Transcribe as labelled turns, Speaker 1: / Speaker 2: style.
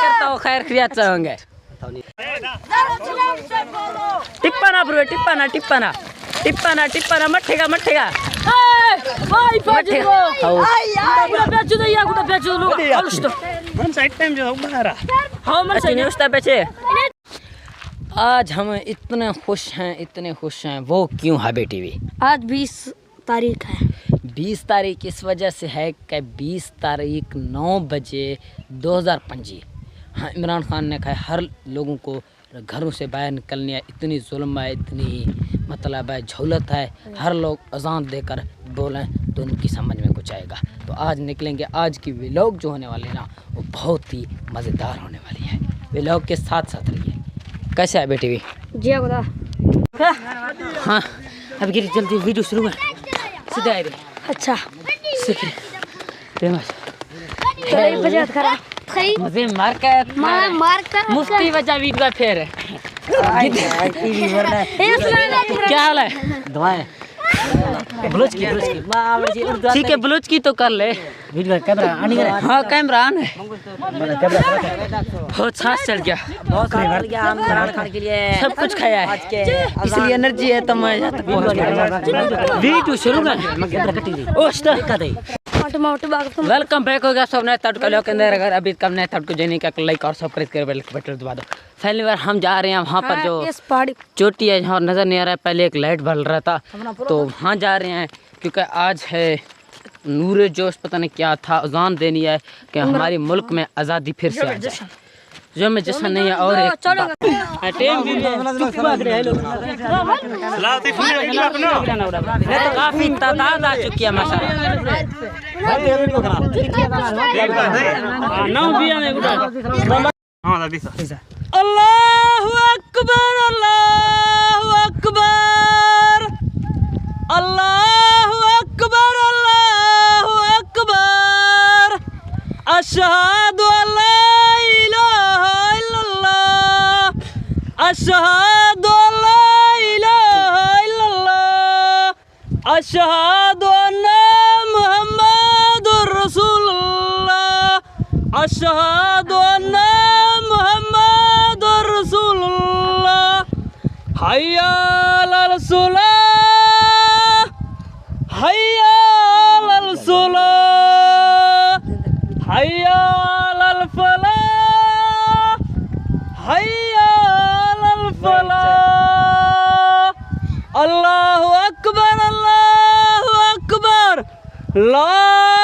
Speaker 1: करता हूँ खैर खैरियत से होंगे। टिप्पना ब्रो टिप्पना टिप्पना टिप्पना टिप्पना मठेगा मठेगा आज हम इतने खुश हैं वो क्यों है बेटी भी?
Speaker 2: आज 20 तारीख है।
Speaker 1: 20 तारीख इस वजह से है कि 20 तारीख 9 बजे 2025 हाँ इमरान खान ने कहा हर लोगों को घरों से बाहर निकलने इतनी जुल्म है इतनी मतलब है झोलत है हर लोग अजान देकर बोलें तो उनकी समझ में कुछ आएगा। तो आज निकलेंगे। आज की व्लॉग जो होने वाली ना वो बहुत ही मज़ेदार होने वाली है। व्लॉग के साथ रहिए। कैसे है बेटी भी?
Speaker 2: जी खुदा।
Speaker 1: हाँ अब गिरी जल्दी वीडियो शुरू है सीधे आए।
Speaker 2: अच्छा
Speaker 1: मजे मार कर मुफ्ती बचा वीडियो फिर क्या हाल है? दुआएं बलूच की ठीक है बलूच की तो कर ले। वीडियो कैमरा ऑन है? हाँ कैमरा ऑन है। बहुत सांस चल गया के लिए सब कुछ खाया है इसलिए एनर्जी है तो मैं यहाँ तक पहुँच गया। वीडियो शुरू वेलकम बैक हो गया सब नए तट के अंदर। अगर अभी कम नए तट को जाने का लाइक और सब्सक्राइब कर बटन दबा दो। पहली बार हम जा रहे हैं वहाँ पर जो चोटी है जहाँ नज़र नहीं आ रहा है। पहले एक लाइट बल रहा था तो वहाँ जा रहे हैं क्योंकि आज है नूरे जोश पता नहीं क्या था अजान देनी है कि हमारी मुल्क में आज़ादी फिर से आ जाए। जो में जश्न नहीं है और एक काफी तादाद आ चुकी है अल्लाहु अकबर अल्लाहु अकबर अल्लाहु अकबर अल्लाहु अकबर अशहदु अल्ला इलाहा इल्लल्लाह अशहदु अल्ला इलाहा इल्लल्लाह अशहदु अन्ना मुहम्मदुर रसूलुल्लाह अशहदु अन्ना मुहम्मदुर रसूलुल्लाह हय्या अलल सलाह हय्या अलल सलाह हय्या अलल फलाह हय्या अलल फलाह। अल्लाहु अकबर ला